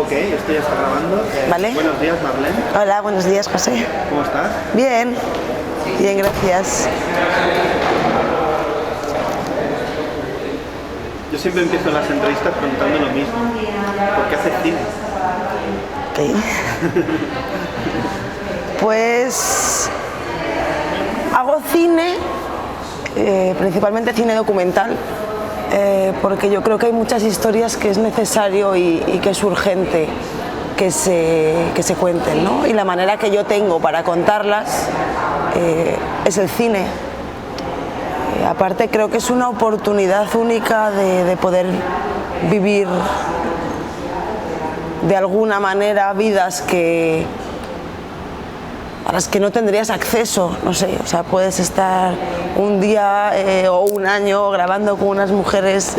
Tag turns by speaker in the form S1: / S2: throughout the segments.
S1: Ok, esto ya está grabando.
S2: Vale.
S1: Buenos días, Marlene.
S2: Hola, buenos días, José.
S1: ¿Cómo estás?
S2: Bien, bien, gracias.
S1: Yo siempre empiezo las entrevistas preguntando lo mismo. ¿Por qué haces cine?
S2: Ok. Pues hago cine, principalmente cine documental, porque yo creo que hay muchas historias que es necesario y que es urgente que se cuenten, ¿no? Y la manera que yo tengo para contarlas es el cine. Aparte creo que es una oportunidad única de poder vivir de alguna manera vidas a las que no tendrías acceso, no sé, o sea, puedes estar un día o un año grabando con unas mujeres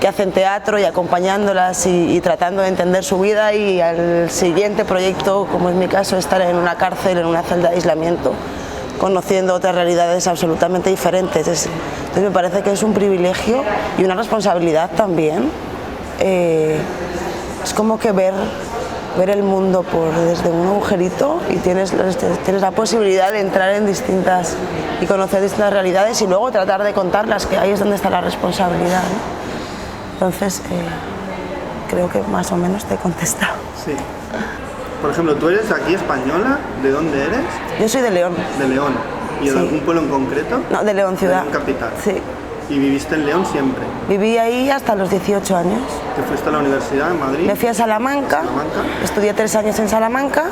S2: que hacen teatro y acompañándolas y tratando de entender su vida, y al siguiente proyecto, como es mi caso, estar en una cárcel, en una celda de aislamiento, conociendo otras realidades absolutamente diferentes. Entonces me parece que es un privilegio y una responsabilidad también. Es como que ver el mundo desde un agujerito y tienes la posibilidad de entrar en distintas y conocer distintas realidades y luego tratar de contarlas, que ahí es donde está la responsabilidad, ¿no? Entonces, creo que más o menos te he contestado.
S1: Sí. Por ejemplo, ¿tú eres aquí española? ¿De dónde eres?
S2: Yo soy de León.
S1: De León. ¿Y de
S2: Sí.
S1: algún pueblo en concreto?
S2: No, de León, ciudad.
S1: De León capital.
S2: Sí.
S1: ¿Y viviste en León siempre?
S2: Viví ahí hasta los 18 años.
S1: ¿Te fuiste a la universidad en Madrid?
S2: Me fui a Salamanca,
S1: Salamanca.
S2: estudié 3 años en Salamanca,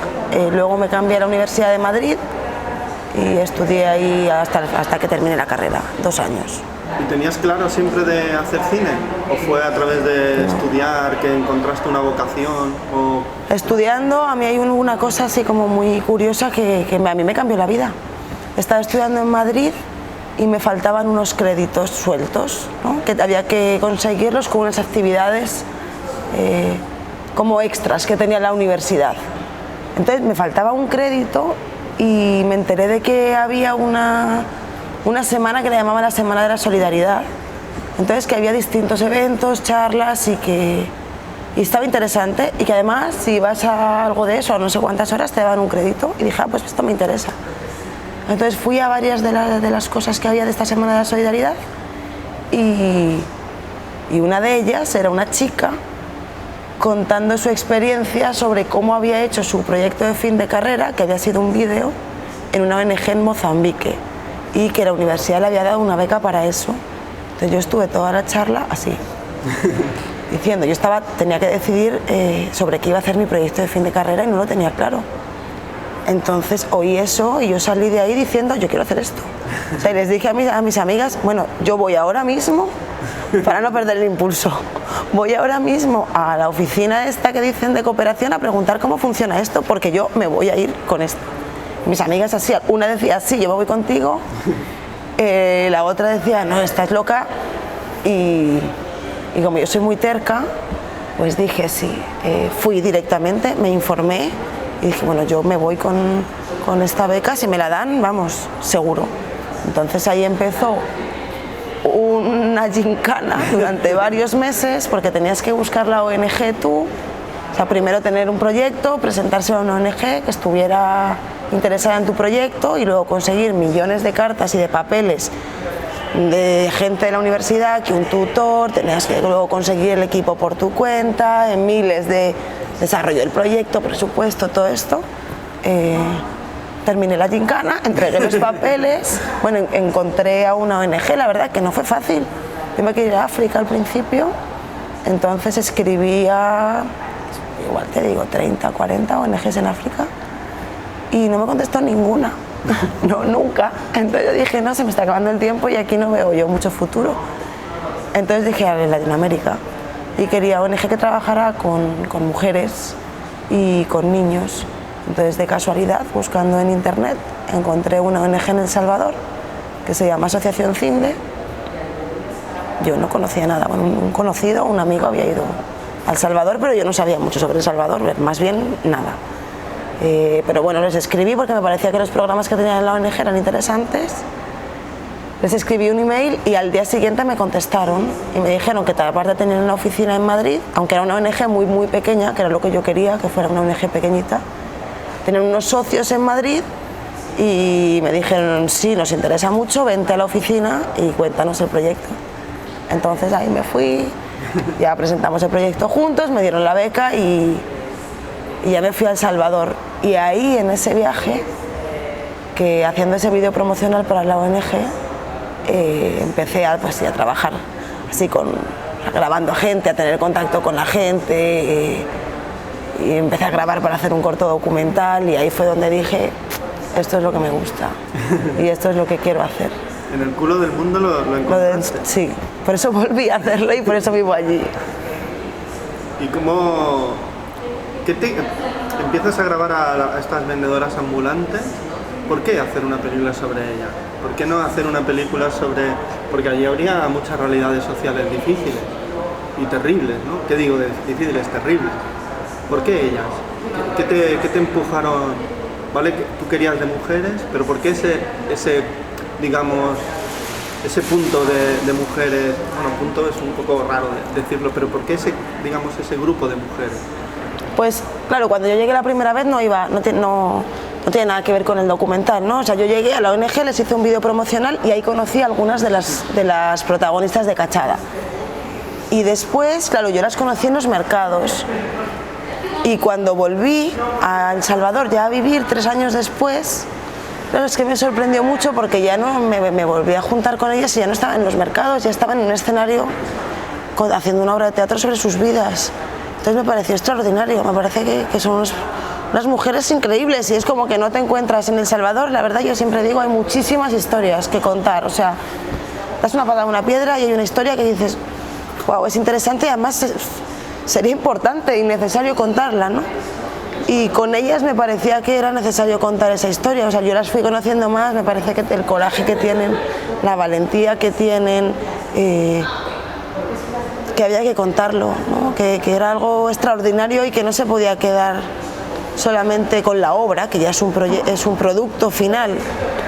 S2: luego me cambié a la Universidad de Madrid y estudié ahí hasta que terminé la carrera, 2 años.
S1: ¿Y tenías claro siempre de hacer cine? ¿O fue a través de estudiar que encontraste una vocación? O...
S2: Estudiando, a mí hay una cosa así como muy curiosa que a mí me cambió la vida. Estaba estudiando en Madrid y me faltaban unos créditos sueltos, ¿no? Que había que conseguirlos con unas actividades como extras que tenía la universidad. Entonces me faltaba un crédito y me enteré de que había una semana que le llamaban la Semana de la Solidaridad. Entonces que había distintos eventos, charlas y estaba interesante, y que además si vas a algo de eso, a no sé cuántas horas, te daban un crédito, y dije, pues esto me interesa. Entonces fui a varias de las cosas que había de esta Semana de la Solidaridad y una de ellas era una chica contando su experiencia sobre cómo había hecho su proyecto de fin de carrera, que había sido un vídeo en una ONG en Mozambique, y que la universidad le había dado una beca para eso. Entonces yo estuve toda la charla así, diciendo, tenía que decidir sobre qué iba a hacer mi proyecto de fin de carrera y no lo tenía claro. Entonces oí eso y yo salí de ahí diciendo, yo quiero hacer esto. O sea, y les dije a mis amigas, bueno, yo voy ahora mismo, para no perder el impulso, voy ahora mismo a la oficina esta que dicen de cooperación a preguntar cómo funciona esto, porque yo me voy a ir con esto. Mis amigas así, una decía, sí, yo me voy contigo, la otra decía, no, estás loca, y como yo soy muy terca, pues dije sí, fui directamente, me informé, y dije, bueno, yo me voy con esta beca, si me la dan, vamos, seguro. Entonces ahí empezó una gincana durante varios meses, porque tenías que buscar la ONG tú, o sea, primero tener un proyecto, presentarse a una ONG que estuviera interesada en tu proyecto, y luego conseguir millones de cartas y de papeles de gente de la universidad, que un tutor, tenías que luego conseguir el equipo por tu cuenta, en miles de desarrollo del proyecto, presupuesto, todo esto. Terminé la gincana, entregué los papeles, bueno, encontré a una ONG, la verdad que no fue fácil, tuve que ir a África al principio, entonces escribía, igual te digo, 30, 40 ONGs en África, y no me contestó ninguna, no, nunca. Entonces yo dije, no, se me está acabando el tiempo y aquí no veo yo mucho futuro. Entonces dije, a Latinoamérica, y quería ONG que trabajara con mujeres y con niños. Entonces, de casualidad, buscando en internet, encontré una ONG en El Salvador que se llama Asociación CINDE. Yo no conocía nada, bueno, un conocido, un amigo había ido a El Salvador, pero yo no sabía mucho sobre El Salvador, más bien nada. Pero bueno, les escribí porque me parecía que los programas que tenían en la ONG eran interesantes, Les escribí un email y al día siguiente me contestaron y me dijeron que aparte de tener una oficina en Madrid, aunque era una ONG muy, muy pequeña, que era lo que yo quería, que fuera una ONG pequeñita, tenían unos socios en Madrid y me dijeron, sí, nos interesa mucho, vente a la oficina y cuéntanos el proyecto. Entonces ahí me fui, ya presentamos el proyecto juntos, me dieron la beca y ya me fui a El Salvador. Y ahí, en ese viaje, que haciendo ese vídeo promocional para la ONG, empecé a trabajar así grabando gente, a tener contacto con la gente, y empecé a grabar para hacer un corto documental, y ahí fue donde dije, esto es lo que me gusta y esto es lo que quiero hacer.
S1: En el culo del mundo lo encontraste.
S2: Sí, por eso volví a hacerlo y por eso vivo allí.
S1: ¿Y cómo empiezas a grabar a estas vendedoras ambulantes? ¿Por qué hacer una película sobre ellas? ¿Por qué no hacer una película sobre...? Porque allí habría muchas realidades sociales difíciles y terribles, ¿no? ¿Qué digo de difíciles? Terribles. ¿Por qué ellas? ¿Qué te empujaron? ¿Vale? Tú querías de mujeres, pero ¿por qué ese punto de mujeres? Bueno, punto es un poco raro decirlo, pero ¿por qué ese grupo de mujeres?
S2: Pues claro, cuando yo llegué la primera vez no tiene nada que ver con el documental, ¿no? O sea, yo llegué a la ONG, les hice un vídeo promocional y ahí conocí a algunas de las protagonistas de Cachada. Y después, claro, yo las conocí en los mercados. Y cuando volví a El Salvador ya a vivir 3 años después, claro, es que me sorprendió mucho porque ya no me volví a juntar con ellas y ya no estaba en los mercados, ya estaba en un escenario haciendo una obra de teatro sobre sus vidas. Entonces me pareció extraordinario, me parece que son unas mujeres increíbles y es como que no te encuentras en El Salvador. La verdad, yo siempre digo, hay muchísimas historias que contar, o sea, das una patada a una piedra y hay una historia que dices, wow, es interesante y además sería importante y necesario contarla, ¿no? Y con ellas me parecía que era necesario contar esa historia, o sea, yo las fui conociendo más, me parece que el coraje que tienen, la valentía que tienen, que había que contarlo, ¿no? Que era algo extraordinario y que no se podía quedar solamente con la obra, que ya es un producto final,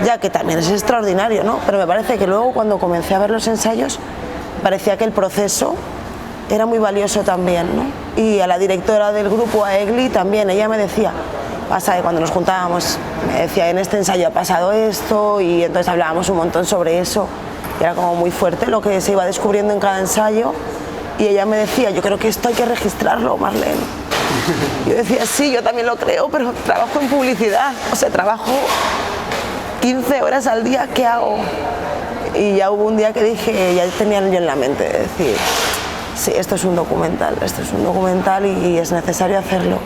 S2: ya que también es extraordinario, ¿no? Pero me parece que luego cuando comencé a ver los ensayos, parecía que el proceso era muy valioso también, ¿no? Y a la directora del grupo, a Egli, también, ella me decía, pasa que cuando nos juntábamos, me decía, en este ensayo ha pasado esto, y entonces hablábamos un montón sobre eso, y era como muy fuerte lo que se iba descubriendo en cada ensayo, y ella me decía, yo creo que esto hay que registrarlo, Marlene. Yo decía, sí, yo también lo creo, pero trabajo en publicidad, o sea, trabajo 15 horas al día, ¿qué hago? Y ya hubo un día que dije, ya tenía yo en la mente, decir, sí, esto es un documental y es necesario hacerlo.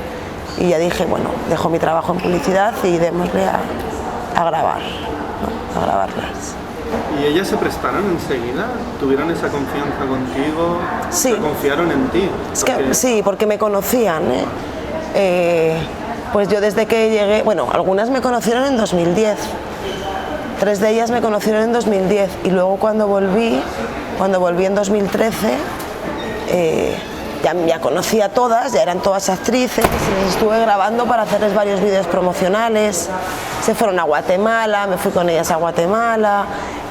S2: Y ya dije, bueno, dejo mi trabajo en publicidad y démosle a grabar, ¿no? A grabarlas.
S1: ¿Y ellas se prestaron enseguida? ¿Tuvieron esa confianza contigo?
S2: Sí.
S1: ¿Confiaron en ti?
S2: Sí, porque me conocían, pues yo desde que llegué, bueno, algunas me conocieron en 2010, 3 de ellas me conocieron en 2010 y luego cuando volví en 2013, ya conocí a todas, ya eran todas actrices, y les estuve grabando para hacerles varios vídeos promocionales. Se fueron a Guatemala, me fui con ellas a Guatemala,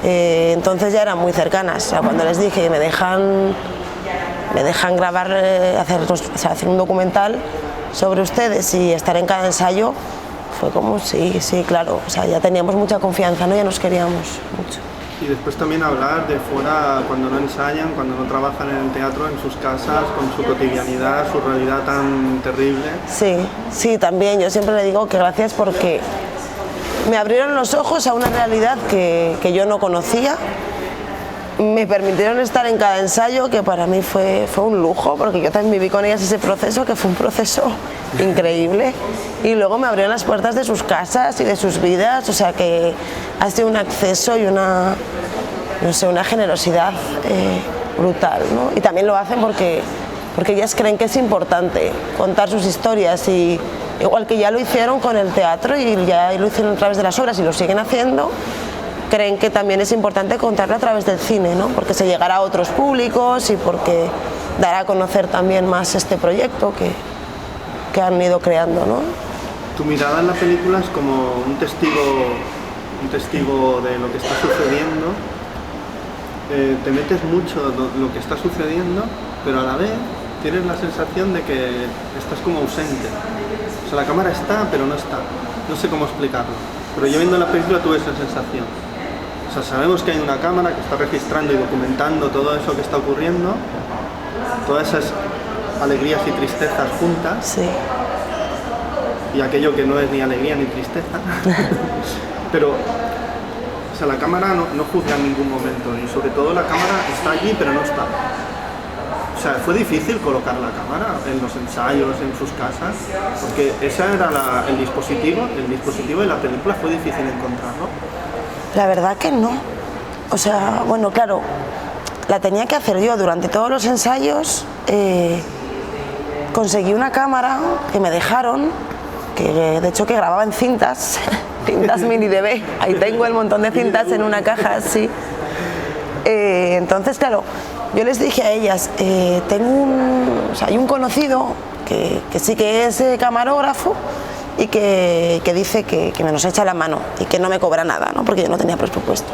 S2: entonces ya eran muy cercanas. O sea, cuando les dije que me dejan grabar, hacer un documental sobre ustedes y estar en cada ensayo, fue como sí, claro, o sea, ya teníamos mucha confianza, ¿no? Ya nos queríamos mucho.
S1: Y después también hablar de fuera, cuando no ensayan, cuando no trabajan en el teatro, en sus casas, con su cotidianidad, su realidad tan terrible.
S2: Sí, también. Yo siempre le digo que gracias porque me abrieron los ojos a una realidad que yo no conocía. Me permitieron estar en cada ensayo, que para mí fue un lujo, porque yo también viví con ellas ese proceso, que fue un proceso increíble. Y luego me abrieron las puertas de sus casas y de sus vidas, o sea que ha sido un acceso y una generosidad brutal, ¿no? Y también lo hacen porque ellas creen que es importante contar sus historias, y igual que ya lo hicieron con el teatro y ya lo hicieron a través de las obras y lo siguen haciendo, creen que también es importante contarlo a través del cine, ¿no? Porque se llegará a otros públicos y porque dará a conocer también más este proyecto que han ido creando, ¿no?
S1: Tu mirada en la película es como un testigo de lo que está sucediendo, te metes mucho lo que está sucediendo, pero a la vez tienes la sensación de que estás como ausente. O sea, la cámara está, pero no está. No sé cómo explicarlo. Pero yo viendo la película tuve esa sensación. O sea, sabemos que hay una cámara que está registrando y documentando todo eso que está ocurriendo, todas esas alegrías y tristezas juntas.
S2: Sí.
S1: Y aquello que no es ni alegría ni tristeza. Pero, o sea, la cámara no juzga en ningún momento, y sobre todo la cámara está allí pero no está. O sea, fue difícil colocar la cámara en los ensayos, en sus casas, porque ese era el dispositivo de la película, fue difícil encontrarlo.
S2: La verdad que no. O sea, bueno, claro, la tenía que hacer yo durante todos los ensayos. Conseguí una cámara que me dejaron, que de hecho que grababa en cintas, cintas mini DV. Ahí tengo el montón de cintas en una caja, sí. Entonces, claro, yo les dije a ellas, hay un conocido que sí que es camarógrafo y que dice que me nos echa la mano y que no me cobra nada, ¿no? Porque yo no tenía presupuesto.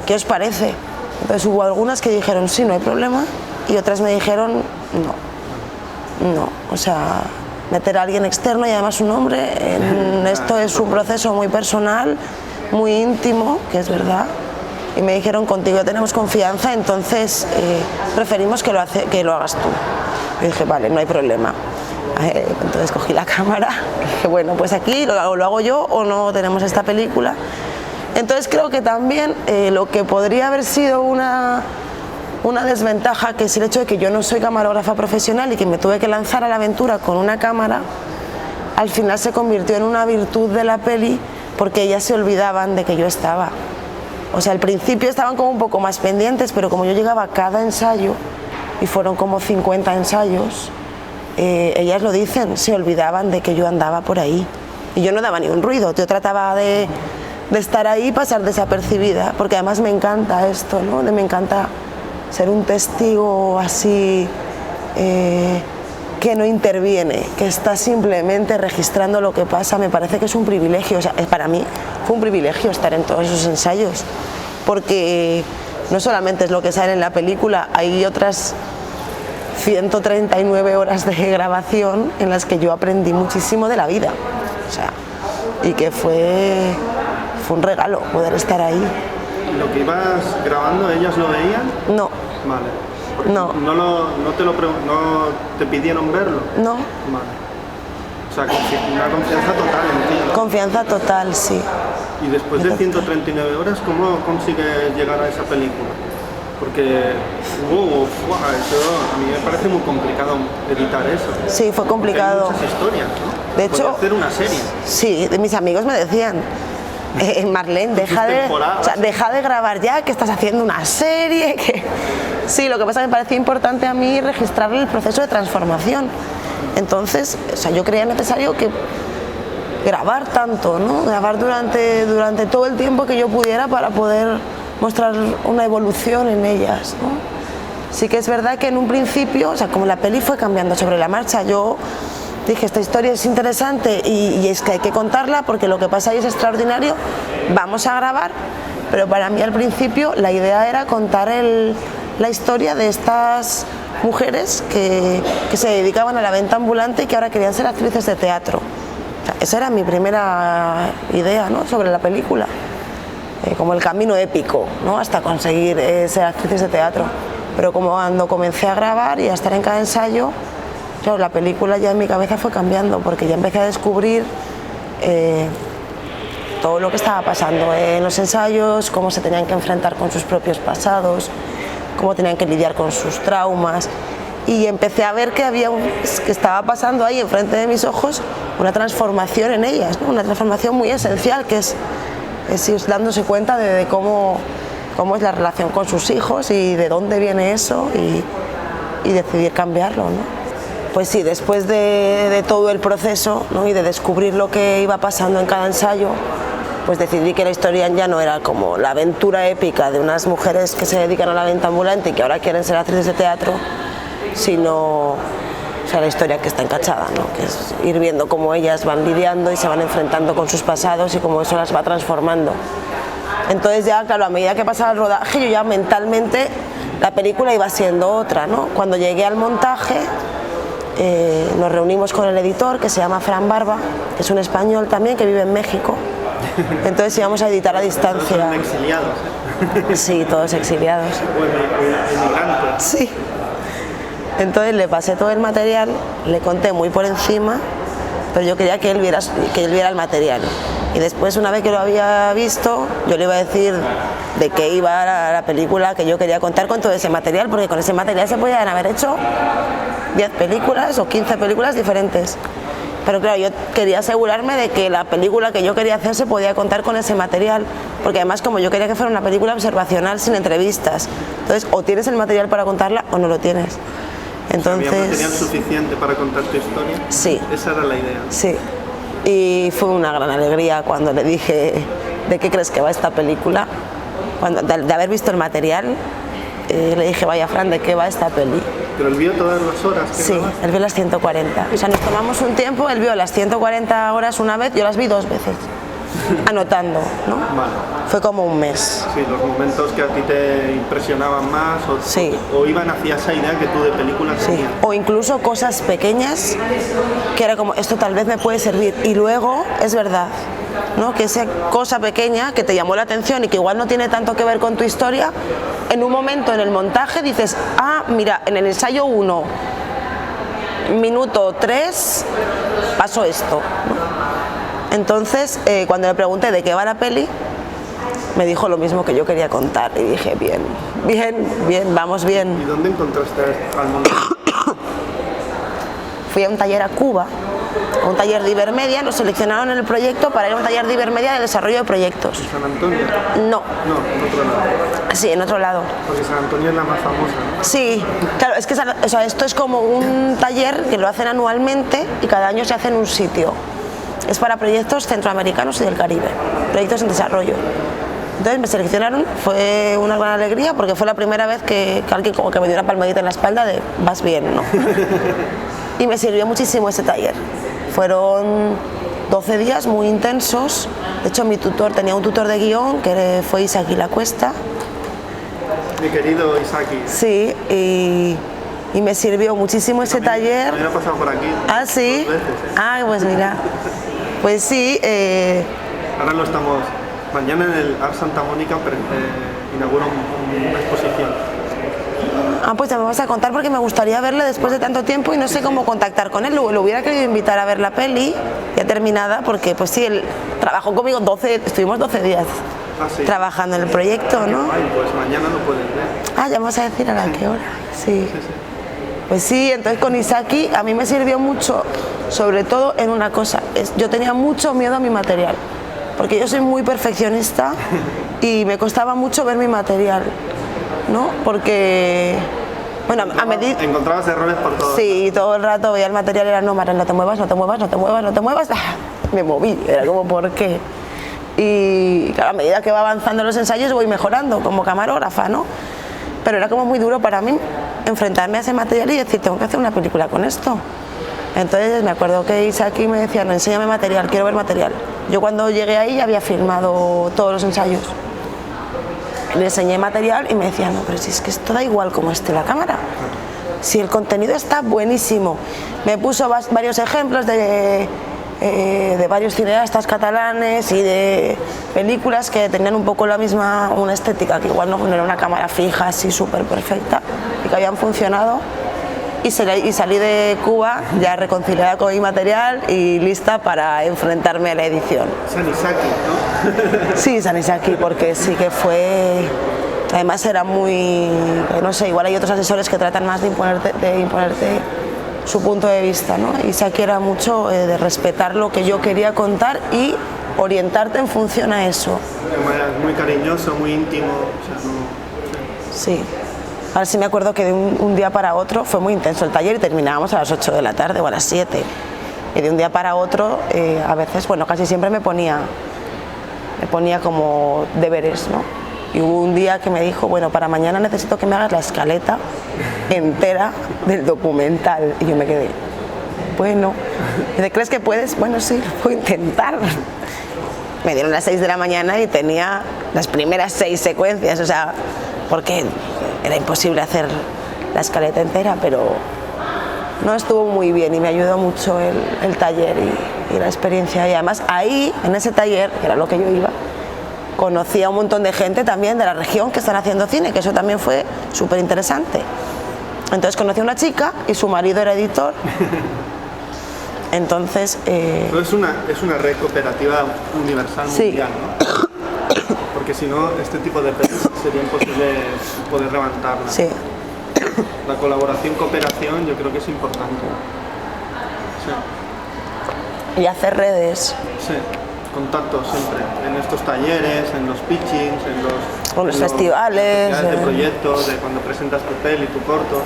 S2: ¿Qué os parece? Entonces hubo algunas que dijeron sí, no hay problema, y otras me dijeron no, o sea, meter a alguien externo y además un hombre en esto es un proceso muy personal, muy íntimo, que es verdad. Y me dijeron, contigo tenemos confianza, entonces preferimos que lo hagas tú. Y dije, vale, no hay problema. Entonces cogí la cámara y dije, bueno, pues aquí lo hago yo o no tenemos esta película. Entonces creo que también lo que podría haber sido una desventaja, que es el hecho de que yo no soy camarógrafa profesional y que me tuve que lanzar a la aventura con una cámara, al final se convirtió en una virtud de la peli, porque ellas se olvidaban de que yo estaba. O sea, al principio estaban como un poco más pendientes, pero como yo llegaba a cada ensayo, y fueron como 50 ensayos, ellas lo dicen, se olvidaban de que yo andaba por ahí. Y yo no daba ni un ruido, yo trataba de estar ahí y pasar desapercibida, porque además me encanta esto, ¿no? Me encanta ser un testigo así, que no interviene, que está simplemente registrando lo que pasa. Me parece que es un privilegio, o sea, para mí fue un privilegio estar en todos esos ensayos, porque no solamente es lo que sale en la película, hay otras 139 horas de grabación en las que yo aprendí muchísimo de la vida, o sea, y que fue un regalo poder estar ahí.
S1: ¿Lo que ibas grabando, ellas lo veían?
S2: No.
S1: Vale.
S2: No.
S1: ¿No te pidieron verlo?
S2: No.
S1: Vale. O sea, una confianza total en ti.
S2: Confianza total, sí.
S1: Y después de 139 horas, ¿cómo consigues llegar a esa película? Porque eso a mí me parece muy complicado editar eso.
S2: Sí, fue complicado.
S1: Hay muchas historias, ¿no?
S2: De hecho,
S1: hacer una serie.
S2: Sí, mis amigos me decían, Marlene, deja de grabar ya, que estás haciendo una serie. Sí, lo que pasa es que me parecía importante a mí registrar el proceso de transformación. Entonces, o sea, yo creía necesario que grabar tanto, ¿no? Grabar durante todo el tiempo que yo pudiera para poder mostrar una evolución en ellas, ¿no? Sí que es verdad que en un principio, o sea, como la peli fue cambiando sobre la marcha, yo dije, esta historia es interesante y es que hay que contarla porque lo que pasa ahí es extraordinario, vamos a grabar, pero para mí al principio la idea era contar la historia de estas mujeres que se dedicaban a la venta ambulante y que ahora querían ser actrices de teatro. O sea, esa era mi primera idea, ¿no?, sobre la película, como el camino épico, ¿no?, hasta conseguir ser actrices de teatro. Pero como cuando comencé a grabar y a estar en cada ensayo, claro, la película ya en mi cabeza fue cambiando, porque ya empecé a descubrir todo lo que estaba pasando en los ensayos, cómo se tenían que enfrentar con sus propios pasados, cómo tenían que lidiar con sus traumas, y empecé a ver que estaba pasando ahí enfrente de mis ojos una transformación en ellas, ¿no?, una transformación muy esencial, que es ir dándose cuenta de cómo es la relación con sus hijos y de dónde viene eso, y decidir cambiarlo, ¿no? Pues sí, después de todo el proceso, ¿no?, y de descubrir lo que iba pasando en cada ensayo, pues decidí que la historia ya no era como la aventura épica de unas mujeres que se dedican a la venta ambulante y que ahora quieren ser actrices de teatro, sino, o sea, la historia que está encachada, ¿no?, que es ir viendo cómo ellas van lidiando y se van enfrentando con sus pasados y cómo eso las va transformando. Entonces ya, claro, a medida que pasaba el rodaje, yo ya mentalmente la película iba siendo otra, ¿no? Cuando llegué al montaje, nos reunimos con el editor, que se llama Fran Barba, que es un español también, que vive en México. Entonces íbamos a editar a distancia.
S1: Todos son exiliados, ¿eh?
S2: Sí, todos exiliados.
S1: O emigrantes.
S2: Sí. Entonces le pasé todo el material, le conté muy por encima, pero yo quería que él viera el material. Y después, una vez que lo había visto, yo le iba a decir de qué iba la película que yo quería contar con todo ese material, porque con ese material se podían haber hecho 10 películas o 15 películas diferentes. Pero claro, yo quería asegurarme de que la película que yo quería hacer se podía contar con ese material, porque además, como yo quería que fuera una película observacional sin entrevistas, entonces o tienes el material para contarla o no lo tienes. Entonces,
S1: ¿había material suficiente para contar tu historia?
S2: Sí.
S1: Esa era la idea.
S2: Sí. Y fue una gran alegría cuando le dije, ¿de qué crees que va esta película? De haber visto el material, le dije, vaya Fran, ¿de qué va esta peli?
S1: ¿Pero él vio todas las horas?
S2: Sí, él vio las 140. O sea, nos tomamos un tiempo, él vio las 140 horas una vez, yo las vi 2 veces, anotando, ¿no?
S1: Vale.
S2: Fue como un mes.
S1: Sí, los momentos que a ti te impresionaban más
S2: Sí.
S1: o iban hacia esa idea que tú de película
S2: Sí.
S1: tenías.
S2: O incluso cosas pequeñas que era como, esto tal vez me puede servir. Y luego, es verdad, ¿no? Que esa cosa pequeña que te llamó la atención y que igual no tiene tanto que ver con tu historia, en un momento en el montaje dices, ah, mira, en el ensayo 1, minuto 3, pasó esto, ¿no? Entonces, cuando le pregunté de qué va la peli, me dijo lo mismo que yo quería contar y dije, bien, vamos bien.
S1: ¿Y dónde encontraste al mundo?
S2: Fui a un taller a Cuba, a un taller de Ibermedia, nos seleccionaron en el proyecto para ir a un taller de Ibermedia de desarrollo de proyectos.
S1: ¿San Antonio?
S2: No,
S1: No, en otro lado.
S2: sí, en otro lado.
S1: Porque San Antonio es la más famosa, ¿no?
S2: Sí, claro, es que o sea, esto es como un taller que lo hacen anualmente y cada año se hace en un sitio. Es para proyectos centroamericanos y del Caribe, proyectos en desarrollo. Entonces me seleccionaron, fue una gran alegría porque fue la primera vez que alguien como que me dio una palmadita en la espalda de vas bien, ¿no? Y me sirvió muchísimo ese taller. Fueron 12 días muy intensos. De hecho, mi tutor, tenía un tutor de guión que fue Isaki Lacuesta.
S1: Mi querido Isaki.
S2: Sí, y me sirvió muchísimo ese taller.
S1: También ha pasado por aquí.
S2: Ah, sí.
S1: 2 veces, ¿eh?
S2: Ah, pues mira. Pues sí.
S1: Ahora lo estamos. Mañana en el Art Santa Mónica inaugura una exposición.
S2: Ah, pues ya me vas a contar porque me gustaría verle después de tanto tiempo y no sé cómo contactar con él. Lo hubiera querido invitar a ver la peli ya terminada porque pues sí, él trabajó conmigo estuvimos 12 días
S1: Sí.
S2: trabajando en el proyecto, ¿no?
S1: Ay, pues mañana lo puedes ver.
S2: Ah, ya me vas a decir a la qué hora. Sí.
S1: Sí, sí.
S2: Pues sí, entonces con Isaki a mí me sirvió mucho, sobre todo en una cosa, yo tenía mucho miedo a mi material, porque yo soy muy perfeccionista y me costaba mucho ver mi material, ¿no? Porque, bueno, a medida...
S1: Encontrabas errores por todo.
S2: Sí, todo el rato veía el material y era, no, Mara, no te muevas, no te muevas, no te muevas, no te muevas. Me moví, era como, ¿por qué? Y claro, a medida que va avanzando los ensayos voy mejorando como camarógrafa, ¿no? Pero era como muy duro para mí enfrentarme a ese material y decir, tengo que hacer una película con esto. Entonces me acuerdo que Isaki me decía, no, enséñame material, quiero ver material. Yo cuando llegué ahí ya había filmado todos los ensayos. Le enseñé material y me decía, no, pero si es que esto da igual como esté la cámara. Si el contenido está buenísimo. Me puso varios ejemplos de varios cineastas catalanes y de películas que tenían un poco la misma, una estética, que igual no era una cámara fija así súper perfecta y que habían funcionado. Y salí de Cuba ya reconciliada con mi material y lista para enfrentarme a la edición.
S1: San Isaki, ¿no?
S2: Sí, San Isaki, porque sí que fue... Además era muy... No sé, igual hay otros asesores que tratan más de imponerte su punto de vista, ¿no? Isaki era mucho de respetar lo que yo quería contar y orientarte en función a eso.
S1: Muy cariñoso, muy íntimo. O sea, no...
S2: Sí. Ahora sí me acuerdo que de un día para otro fue muy intenso el taller y terminábamos a las 8 de la tarde o a las 7. Y de un día para otro, a veces, bueno, casi siempre me ponía como deberes, ¿no? Y hubo un día que me dijo, bueno, para mañana necesito que me hagas la escaleta entera del documental. Y yo me quedé, bueno, ¿crees que puedes? Bueno, sí, lo puedo intentar. me dieron las 6 de la mañana y tenía las primeras 6 secuencias, o sea, porque era imposible hacer la escaleta entera, pero no estuvo muy bien y me ayudó mucho el taller y la experiencia. Y además ahí, en ese taller, que era lo que yo iba, conocí a un montón de gente también de la región que están haciendo cine, que eso también fue súper interesante. Entonces conocí a una chica y su marido era editor. Entonces...
S1: Pero es una red cooperativa universal mundial, ¿no? Porque si no, este tipo de pelis sería imposible poder levantarla.
S2: Sí.
S1: La colaboración-cooperación yo creo que es importante. Sí.
S2: Y hacer redes.
S1: Sí, contactos siempre. En estos talleres, en los pitchings,
S2: en los festivales.
S1: De proyectos, de cuando presentas tu peli, tu corto.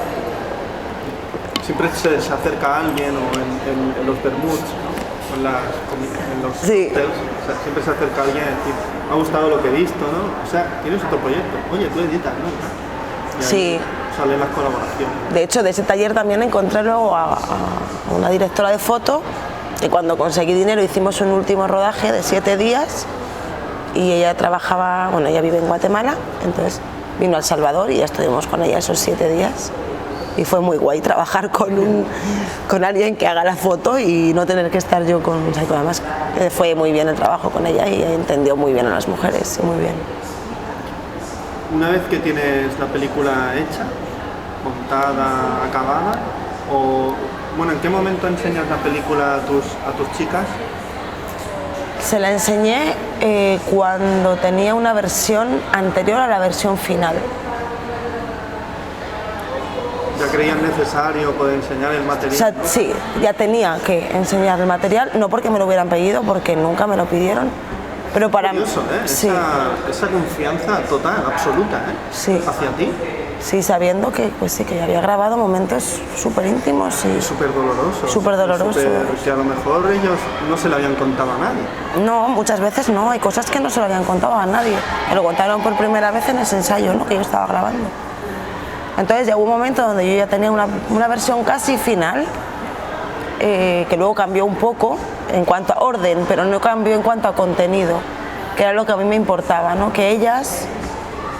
S1: Siempre se acerca a alguien o en los bermuds, ¿no? O en los
S2: sí.
S1: hotels, o sea, siempre se acerca a alguien y decir, me ha gustado lo que he visto, ¿no? O sea, tienes otro proyecto, oye, tú editas, ¿no? Y
S2: sí.
S1: Salen las colaboraciones.
S2: De hecho, de ese taller también encontré luego a una directora de foto, que cuando conseguí dinero hicimos un último rodaje de 7 días y ella trabajaba, bueno, ella vive en Guatemala, entonces vino a El Salvador y ya estuvimos con ella esos 7 días. Y fue muy guay trabajar con alguien que haga la foto y no tener que estar yo con... O sea, además fue muy bien el trabajo con ella y entendió muy bien a las mujeres, muy bien.
S1: Una vez que tienes la película hecha, montada, acabada, o... Bueno, ¿en qué momento enseñas la película a tus chicas?
S2: Se la enseñé cuando tenía una versión anterior a la versión final.
S1: ¿Ya creían necesario poder enseñar el material?
S2: O sea, sí, ya tenía que enseñar el material, no porque me lo hubieran pedido, porque nunca me lo pidieron, pero para mí...
S1: Curioso, ¿eh?
S2: Sí.
S1: Esa confianza total, absoluta, ¿eh?
S2: Sí.
S1: Hacia ti.
S2: Sí, sabiendo que, pues sí, que ya había grabado momentos súper íntimos y...
S1: Súper dolorosos.
S2: Súper dolorosos.
S1: Que a lo mejor ellos no se lo habían contado a nadie.
S2: No, muchas veces no, hay cosas que no se lo habían contado a nadie. Me lo contaron por primera vez en ese ensayo, ¿no?, que yo estaba grabando. Entonces llegó un momento donde yo ya tenía una versión casi final, que luego cambió un poco en cuanto a orden, pero no cambió en cuanto a contenido, que era lo que a mí me importaba, ¿no?, que ellas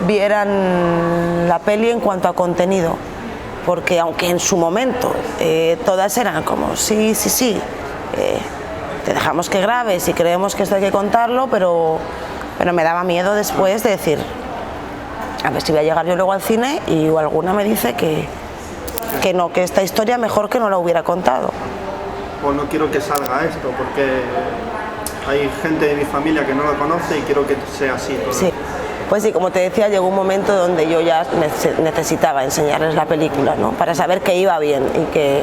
S2: vieran la peli en cuanto a contenido, porque aunque en su momento todas eran como sí, te dejamos que grabes y creemos que esto hay que contarlo, pero me daba miedo después de decir, a ver si voy a llegar yo luego al cine y alguna me dice que no, que esta historia mejor que no la hubiera contado.
S1: O no quiero que salga esto porque hay gente de mi familia que no lo conoce y quiero que sea así.
S2: Sí, pues sí, como te decía, llegó un momento donde yo ya necesitaba enseñarles la película, ¿no?, para saber que iba bien y que,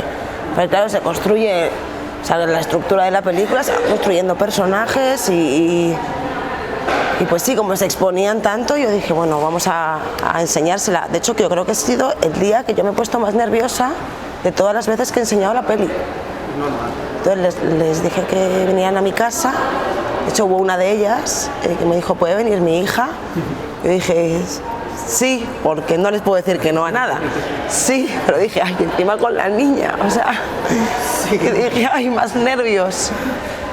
S2: pues claro, se construye, o sea, la estructura de la película se va construyendo personajes y pues sí, como se exponían tanto, yo dije, bueno, vamos a enseñársela. De hecho, yo creo que ha sido el día que yo me he puesto más nerviosa de todas las veces que he enseñado la peli. Entonces les dije que venían a mi casa. De hecho, hubo una de ellas que me dijo, ¿puede venir mi hija? Yo dije, sí, porque no les puedo decir que no a nada. Sí, pero dije, ay, encima con la niña, o sea, sí. Que dije, ay, más nervios.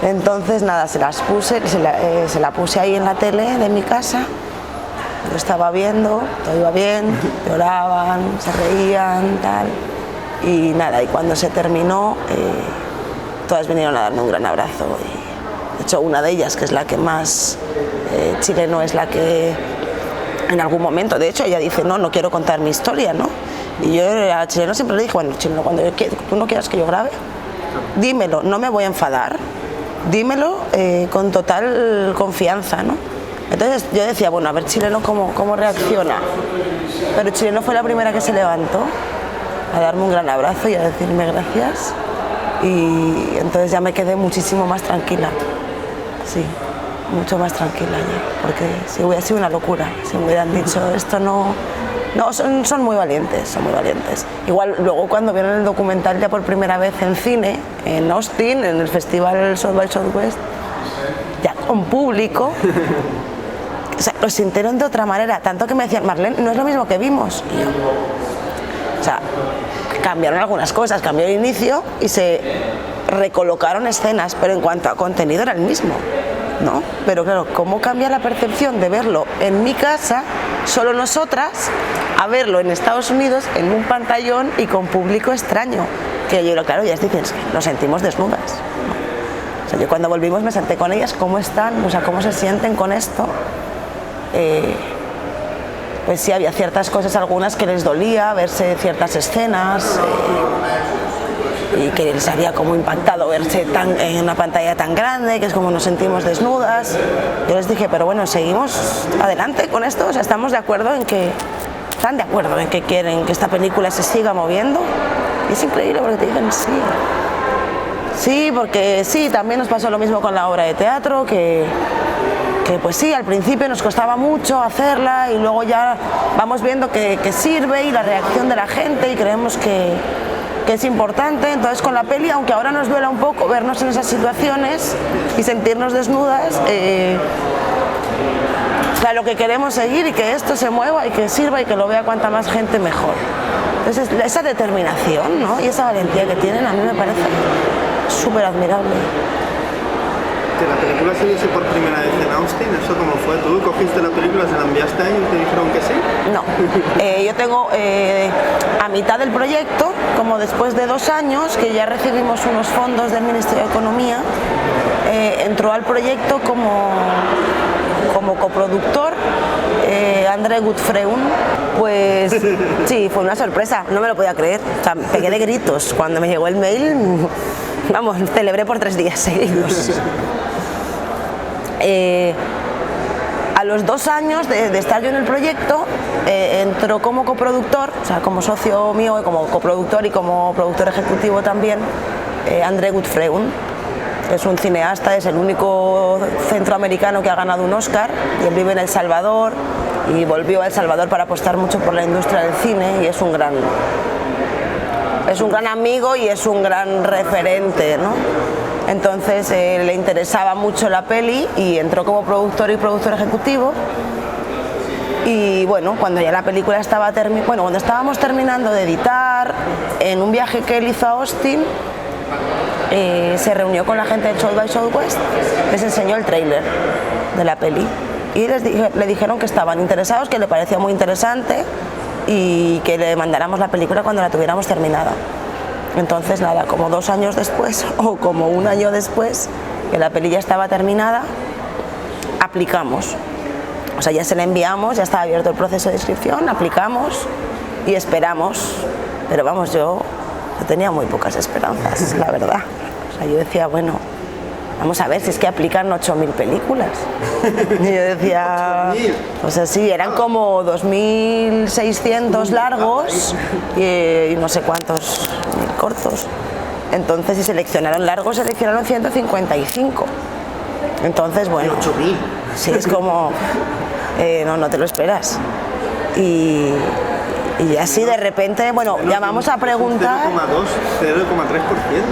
S2: Entonces, nada, se la puse ahí en la tele de mi casa. Yo estaba viendo, todo iba bien, lloraban, se reían, tal. Y nada, y cuando se terminó, todas vinieron a darme un gran abrazo. Y, de hecho, una de ellas, que es la que más chileno, es la que en algún momento, de hecho, ella dice, no quiero contar mi historia, ¿no? Y yo a Chileno siempre le dije, bueno, Chileno, cuando tú no quieras que yo grabe, dímelo, no me voy a enfadar. Dímelo con total confianza, ¿no? Entonces yo decía, bueno, a ver Chileno cómo reacciona. Pero Chileno fue la primera que se levantó a darme un gran abrazo y a decirme gracias. Y entonces ya me quedé muchísimo más tranquila. Sí, mucho más tranquila ya. Porque si hubiera sido una locura, si me hubieran dicho esto no... No, son muy valientes, son muy valientes. Igual luego cuando vieron el documental ya por primera vez en cine, en Austin, en el festival South by Southwest, ya con público, o sea, lo sintieron de otra manera, tanto que me decían, Marlene, no es lo mismo que vimos. Y yo, o sea, cambiaron algunas cosas, cambió el inicio y se recolocaron escenas, pero en cuanto a contenido era el mismo. ¿no? Pero claro, ¿cómo cambia la percepción de verlo en mi casa, solo nosotras, a verlo en Estados Unidos en un pantallón y con público extraño? Que yo, claro, ellas dicen, nos sentimos desnudas, ¿no? O sea, yo cuando volvimos me senté con ellas, ¿cómo están? O sea, ¿cómo se sienten con esto? Pues sí, había ciertas cosas, algunas que les dolía verse ciertas escenas, y que les había como impactado verse en una pantalla tan grande, que es como nos sentimos desnudas. Yo les dije, pero bueno, seguimos adelante con esto, o sea, están de acuerdo en que quieren que esta película se siga moviendo. Y es increíble porque te dicen sí. Sí, porque sí, también nos pasó lo mismo con la obra de teatro, que pues sí, al principio nos costaba mucho hacerla y luego ya vamos viendo que sirve y la reacción de la gente y creemos que es importante. Entonces con la peli, aunque ahora nos duela un poco vernos en esas situaciones y sentirnos desnudas, o sea, lo que queremos seguir y que esto se mueva y que sirva y que lo vea cuanta más gente mejor. Entonces esa determinación, ¿no? Y esa valentía que tienen a mí me parece súper admirable.
S1: Que la película se viese por primera vez en Austin, ¿eso cómo fue? ¿Tú cogiste la película, se la enviaste ahí y te dijeron que sí?
S2: No, yo tengo a mitad del proyecto, como después de 2 años, que ya recibimos unos fondos del Ministerio de Economía, entró al proyecto como coproductor André Gutfreund. Pues sí, fue una sorpresa, no me lo podía creer, o sea, pegué de gritos cuando me llegó el mail, vamos, celebré por 3 días seguidos. A los 2 años de estar yo en el proyecto, entró como coproductor, o sea, como socio mío, como coproductor y como productor ejecutivo también, André Gutfreund. Es un cineasta, es el único centroamericano que ha ganado un Oscar y él vive en El Salvador y volvió a El Salvador para apostar mucho por la industria del cine y es un gran amigo y es un gran referente, ¿no? Entonces le interesaba mucho la peli y entró como productor y productor ejecutivo. Y bueno, cuando ya la película estaba cuando estábamos terminando de editar, en un viaje que él hizo a Austin, se reunió con la gente de South by Southwest, les enseñó el tráiler de la peli y le dijeron que estaban interesados, que le parecía muy interesante y que le mandáramos la película cuando la tuviéramos terminada. Entonces nada, como 2 años después o como 1 año después que la peli ya estaba terminada, aplicamos. O sea, ya se la enviamos, ya estaba abierto el proceso de inscripción, aplicamos y esperamos. Pero vamos, yo tenía muy pocas esperanzas, la verdad. O sea, yo decía, bueno, vamos a ver si es que aplican 8.000 películas. Y yo decía, o sea, sí, eran como 2.600 largos y no sé cuántos cortos. Entonces, si seleccionaron largos, seleccionaron 155. Entonces, bueno,
S1: 8.000.
S2: Sí, es como, no te lo esperas. Y así de repente, bueno, llamamos a preguntar.
S1: 0,3%,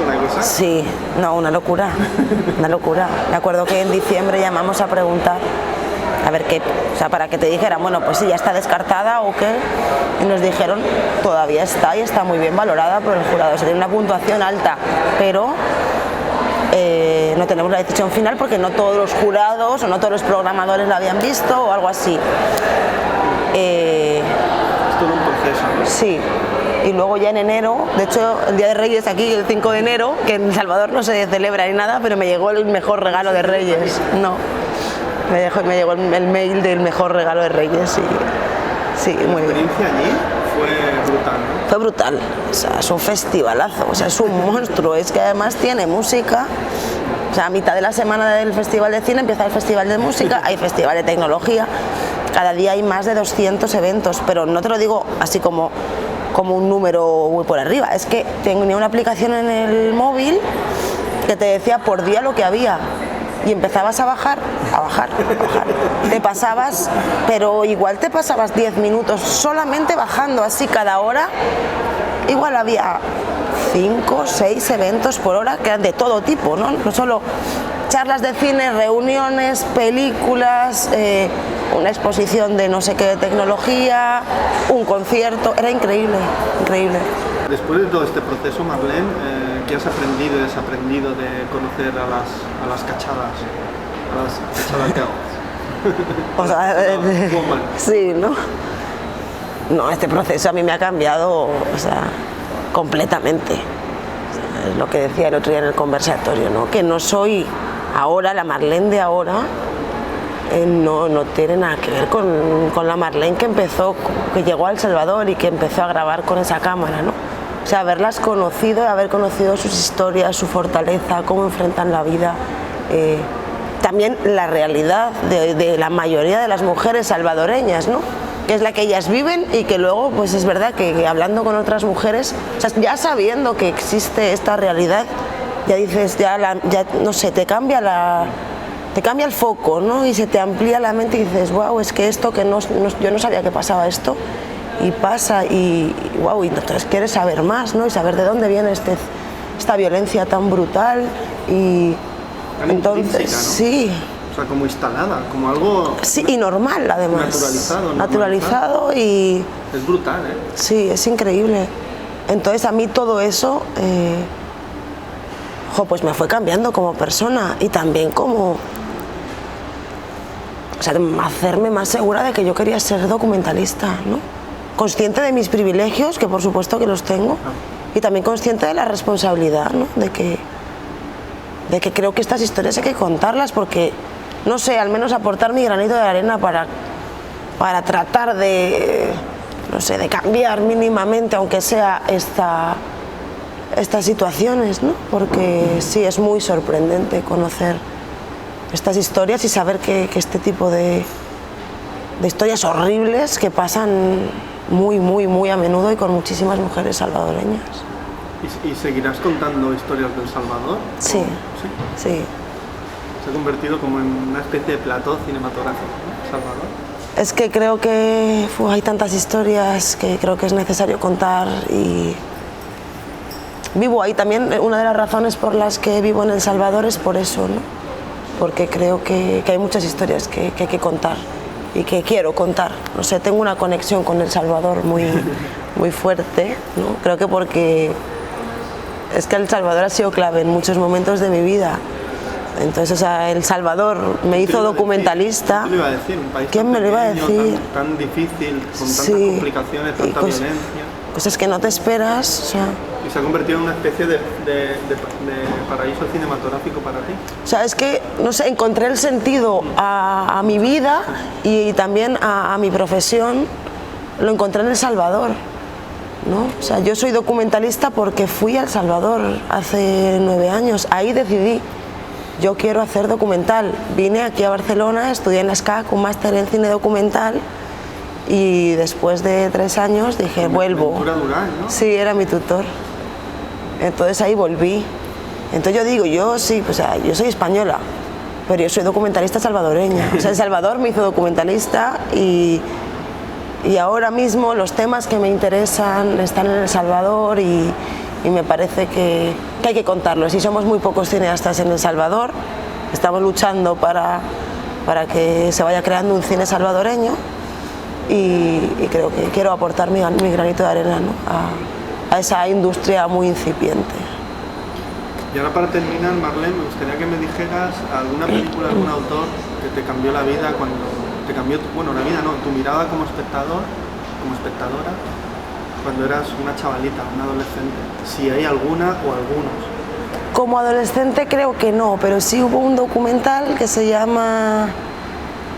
S1: una cosa.
S2: Sí, no, una locura, una locura. Me acuerdo que en diciembre llamamos a preguntar, a ver qué, o sea, para que te dijeran, bueno, pues sí, ya está descartada o qué. Y nos dijeron, todavía está y está muy bien valorada por el jurado. O sea, tiene una puntuación alta, pero no tenemos la decisión final porque no todos los jurados o no todos los programadores la habían visto o algo así.
S1: Es todo un proceso, ¿no?
S2: Sí, y luego ya en enero, de hecho el Día de Reyes aquí, el 5 de enero, que en El Salvador no se celebra ni nada, pero me llegó el mejor regalo de Reyes. No, me llegó el mail del mejor regalo de Reyes y sí, muy bien.
S1: La experiencia allí fue brutal, ¿no?
S2: Fue brutal, o sea, es un festivalazo, o sea, es un monstruo, es que además tiene música. O sea, a mitad de la semana del Festival de Cine empieza el Festival de Música, hay Festival de Tecnología, cada día hay más de 200 eventos, pero no te lo digo así como un número muy por arriba, es que tenía una aplicación en el móvil que te decía por día lo que había y empezabas a bajar, te pasabas, pero igual te pasabas 10 minutos solamente bajando así cada hora, igual había 5 o 6 eventos por hora que eran de todo tipo, ¿no? No solo charlas de cine, reuniones, películas, una exposición de no sé qué de tecnología, un concierto, era increíble, increíble.
S1: Después de todo este proceso, Marlene, ¿qué has aprendido y desaprendido de conocer a las cachadas? Has echado al cabo.
S2: O sea, sí, ¿no? No, este proceso a mí me ha cambiado, o sea, completamente. O sea, es lo que decía el otro día en el conversatorio, ¿no? Que no soy ahora, la Marlene de ahora, no tiene nada que ver con la Marlene que empezó, que llegó a El Salvador y que empezó a grabar con esa cámara, ¿no? O sea, haberlas conocido, haber conocido sus historias, su fortaleza, cómo enfrentan la vida. También la realidad de la mayoría de las mujeres salvadoreñas, ¿no? Que es la que ellas viven y que luego, pues es verdad que hablando con otras mujeres, o sea, ya sabiendo que existe esta realidad, ya dices, ya no sé, te cambia el foco, ¿no? Y se te amplía la mente y dices, wow, es que esto que yo no sabía que pasaba esto, y pasa, y wow, y entonces quieres saber más, ¿no? Y saber de dónde viene esta violencia tan brutal y
S1: tan
S2: entonces,
S1: ¿no?
S2: Sí.
S1: O sea, como instalada, como algo...
S2: Sí, y normal, además. Naturalizado y...
S1: Es brutal, ¿eh?
S2: Sí, es increíble. Entonces, a mí todo eso, pues me fue cambiando como persona y también como... O sea, hacerme más segura de que yo quería ser documentalista, ¿no? Consciente de mis privilegios, que por supuesto que los tengo, y también consciente de la responsabilidad, ¿no? De que creo que estas historias hay que contarlas porque... No sé, al menos aportar mi granito de arena para tratar de, no sé, de cambiar mínimamente, aunque sea estas situaciones, ¿no? Porque sí, es muy sorprendente conocer estas historias y saber que este tipo de historias horribles que pasan muy, muy, muy a menudo y con muchísimas mujeres salvadoreñas.
S1: ¿Y seguirás contando historias del Salvador?
S2: Sí, sí.
S1: Se ha convertido como en una especie de plató cinematográfico, ¿no? Salvador.
S2: Es que creo que hay tantas historias que creo que es necesario contar y vivo ahí también. Una de las razones por las que vivo en El Salvador es por eso, ¿no? Porque creo que hay muchas historias que hay que contar y que quiero contar. No sé, tengo una conexión con El Salvador muy, muy fuerte, ¿no? Creo que porque es que El Salvador ha sido clave en muchos momentos de mi vida. Entonces, o sea, El Salvador me hizo documentalista.
S1: ¿Quién me lo iba a decir? Un país
S2: ¿Quién me lo iba a decir?
S1: Tan difícil, con tantas complicaciones, tanta violencia.
S2: Cosas que no te esperas, o sea...
S1: Y se ha convertido en una especie de paraíso cinematográfico para ti.
S2: O sea, es que, no sé, encontré el sentido a mi vida y también a mi profesión, lo encontré en El Salvador, ¿no? O sea, yo soy documentalista porque fui a El Salvador hace 9 años, ahí decidí. Yo quiero hacer documental. Vine aquí a Barcelona, estudié en la SCAC, un máster en cine documental y después de 3 años dije, vuelvo.
S1: Durán, ¿no?
S2: Sí, era mi tutor. Entonces ahí volví. Entonces yo digo, yo sí, pues, yo soy española, pero yo soy documentalista salvadoreña. O sea, El Salvador me hizo documentalista y ahora mismo los temas que me interesan están en El Salvador y me parece que hay que contarlos. Y somos muy pocos cineastas en El Salvador, estamos luchando para que se vaya creando un cine salvadoreño y creo que quiero aportar mi granito de arena, ¿no? a esa industria muy incipiente.
S1: Y ahora para terminar, Marlene, me gustaría que me dijeras alguna película, algún autor que te cambió la vida cuando te cambió, bueno, la vida no, tu mirada como espectadora, cuando eras una chavalita, una adolescente, si hay alguna o algunos.
S2: Como adolescente creo que no, pero sí hubo un documental que se llama,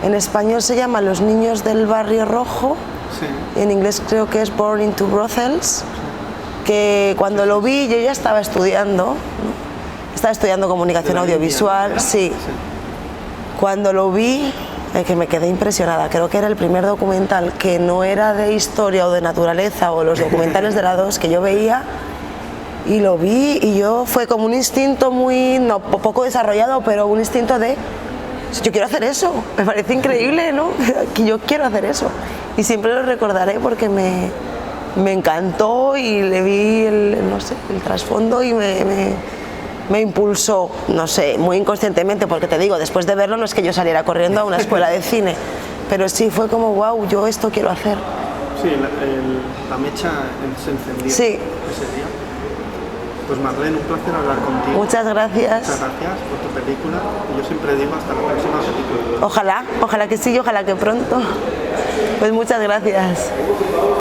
S2: en español se llama Los niños del barrio rojo,
S1: sí.
S2: Y en inglés creo que es Born into Brussels, que cuando lo vi yo ya estaba estudiando, ¿no? Estaba estudiando comunicación audiovisual, sí. Cuando lo vi, que me quedé impresionada. Creo que era el primer documental que no era de historia o de naturaleza o los documentales de la 2 que yo veía, y lo vi y yo fue como un instinto muy, no, poco desarrollado, pero un instinto de yo quiero hacer eso, me parece increíble, ¿no? Que yo quiero hacer eso y siempre lo recordaré porque me encantó y le vi el trasfondo y me impulsó, no sé, muy inconscientemente, porque te digo, después de verlo no es que yo saliera corriendo a una escuela de cine, pero sí fue como, wow, yo esto quiero hacer.
S1: Sí, la mecha se encendió
S2: sí.
S1: ese día. Pues Marlene, un placer hablar contigo.
S2: Muchas gracias.
S1: Muchas gracias por tu película. Y yo siempre digo hasta la próxima película.
S2: Ojalá que sí, ojalá que pronto. Pues muchas gracias.